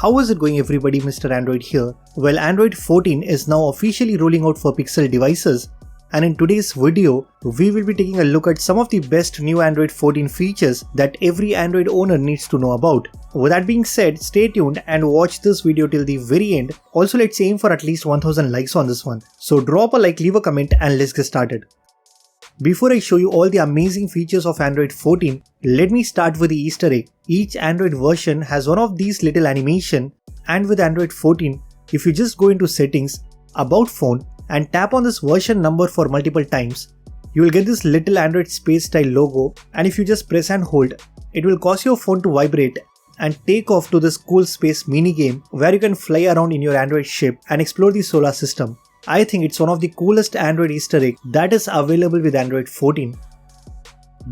how is it going everybody, Mr. Android here. Well, Android 14 is now officially rolling out for Pixel devices, and in today's video, we will be taking a look at some of the best new Android 14 features that every Android owner needs to know about. With that being said, stay tuned and watch this video till the very end. Also, let's aim for at least 1000 likes on this one. So drop a like, leave a comment, and let's get started. Before I show you all the amazing features of Android 14, let me start with the Easter egg. Each Android version has one of these little animation, and with Android 14, if you just go into settings, about phone, and tap on this version number for multiple times, you will get this little Android space style logo, and if you just press and hold, it will cause your phone to vibrate and take off to this cool space mini game where you can fly around in your Android ship and explore the solar system. I think it's one of the coolest Android Easter egg that is available with Android 14.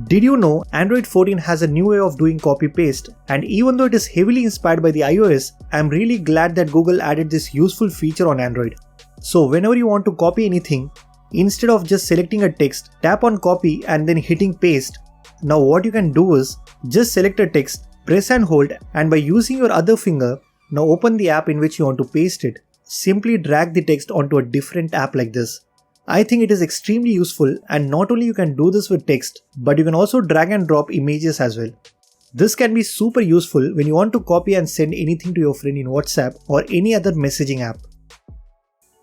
Did you know Android 14 has a new way of doing copy paste, and even though it is heavily inspired by the iOS, I'm really glad that Google added this useful feature on Android. So whenever you want to copy anything, instead of just selecting a text, tap on copy and then hitting paste. Now what you can do is just select a text, press and hold, and by using your other finger, now open the app in which you want to paste it. Simply drag the text onto a different app like this. I think it is extremely useful, and not only you can do this with text, but you can also drag and drop images as well. This can be super useful when you want to copy and send anything to your friend in WhatsApp or any other messaging app.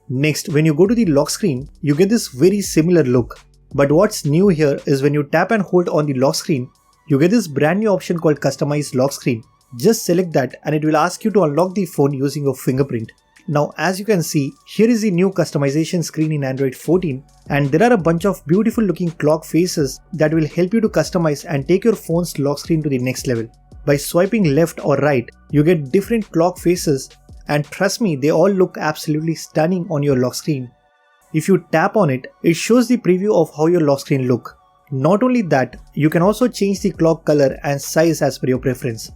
Next, when you go to the lock screen, you get this very similar look. But what's new here is when you tap and hold on the lock screen, you get this brand new option called Customize Lock Screen. Just select that and it will ask you to unlock the phone using your fingerprint. Now as you can see, here is the new customization screen in Android 14, and there are a bunch of beautiful looking clock faces that will help you to customize and take your phone's lock screen to the next level. By swiping left or right, you get different clock faces, and trust me, they all look absolutely stunning on your lock screen. If you tap on it, it shows the preview of how your lock screen look. Not only that, you can also change the clock color and size as per your preference.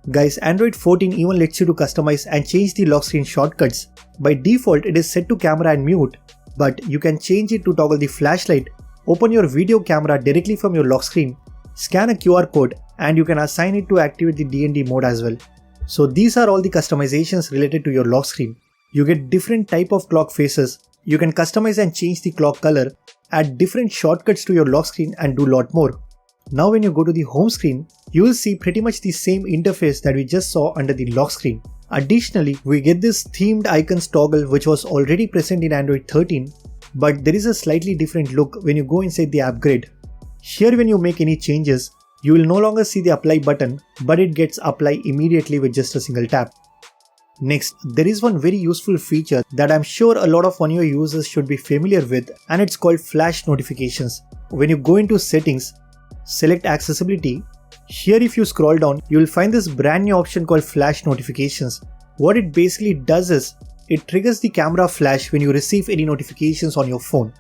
Guys, Android 14 even lets you to customize and change the lock screen shortcuts. By default, it is set to camera and mute, but you can change it to toggle the flashlight, open your video camera directly from your lock screen, scan a QR code, and you can assign it to activate the D&D mode as well. So these are all the customizations related to your lock screen. You get different type of clock faces, you can customize and change the clock color, add different shortcuts to your lock screen, and do lot more. Now when you go to the home screen, you will see pretty much the same interface that we just saw under the lock screen. Additionally, we get this themed icons toggle which was already present in Android 13, but there is a slightly different look when you go inside the app grid. Here when you make any changes, you will no longer see the apply button, but it gets applied immediately with just a single tap. Next, there is one very useful feature that I'm sure a lot of your users should be familiar with, and it's called flash notifications. When you go into settings, select accessibility. Here if you scroll down, you will find this brand new option called flash notifications. What it basically does is, it triggers the camera flash when you receive any notifications on your phone.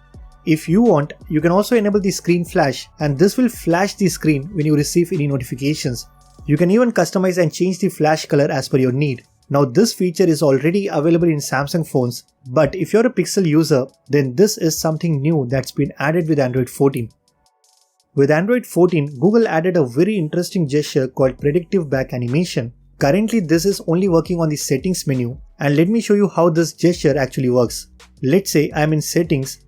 If you want, you can also enable the screen flash, and this will flash the screen when you receive any notifications. You can even customize and change the flash color as per your need. Now this feature is already available in Samsung phones, but if you're a Pixel user, then this is something new that's been added with Android 14. With Android 14, Google added a very interesting gesture called Predictive back animation. Currently this is only working on the settings menu, and let me show you how this gesture actually works. Let's say I'm in settings.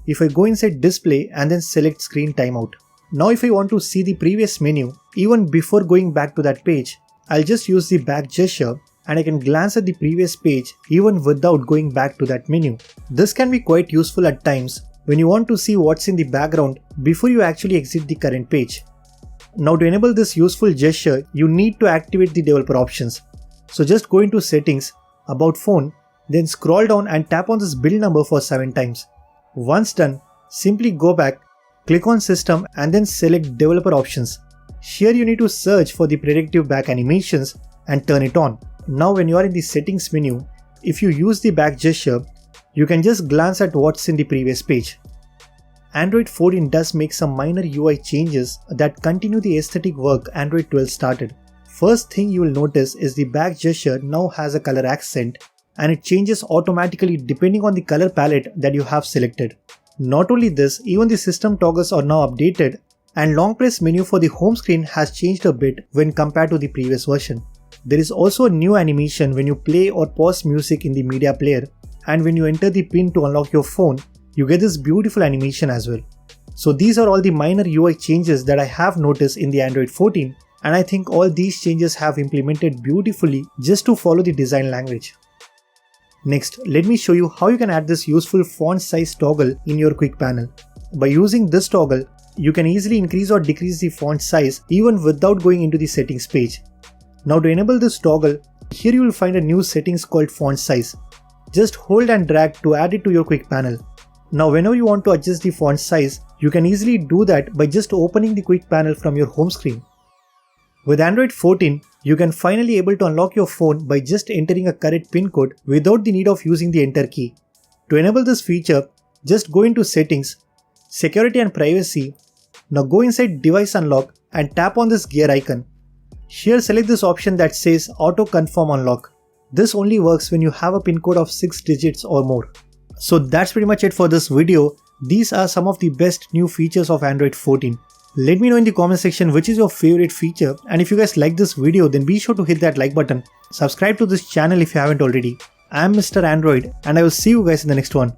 If I go inside display and then select screen timeout. Now if I want to see the previous menu, even before going back to that page, I'll just use the back gesture and I can glance at the previous page even without going back to that menu. This can be quite useful at times when you want to see what's in the background before you actually exit the current page. Now to enable this useful gesture, you need to activate the developer options. So just go into settings, about phone, then scroll down and tap on this build number for 7 times. Once done, simply go back, click on system and then select developer options. Here you need to search for the predictive back animations and turn it on. Now when you are in the settings menu, if you use the back gesture, you can just glance at what's in the previous page. Android 14 does make some minor UI changes that continue the aesthetic work Android 12 started. First thing you will notice is the back gesture now has a color accent, and it changes automatically depending on the color palette that you have selected. Not only this, even the system toggles are now updated, and long press menu for the home screen has changed a bit when compared to the previous version. There is also a new animation when you play or pause music in the media player, and when you enter the pin to unlock your phone, you get this beautiful animation as well. So these are all the minor UI changes that I have noticed in the Android 14, and I think all these changes have implemented beautifully just to follow the design language. Next, let me show you how you can add this useful font size toggle in your quick panel. By using this toggle, you can easily increase or decrease the font size even without going into the settings page. Now to enable this toggle, here you will find a new settings called font size. Just hold and drag to add it to your quick panel. Now whenever you want to adjust the font size, you can easily do that by just opening the quick panel from your home screen. With Android 14, you can finally able to unlock your phone by just entering a correct PIN code without the need of using the enter key. To enable this feature, just go into Settings, Security and Privacy. Now go inside Device Unlock and tap on this gear icon. Here select this option that says Auto Confirm Unlock. This only works when you have a PIN code of 6 digits or more. So that's pretty much it for this video. These are some of the best new features of Android 14. Let me know in the comment section which is your favorite feature, and if you guys like this video then be sure to hit that like button. Subscribe to this channel if you haven't already. I am Mr. Android and I will see you guys in the next one.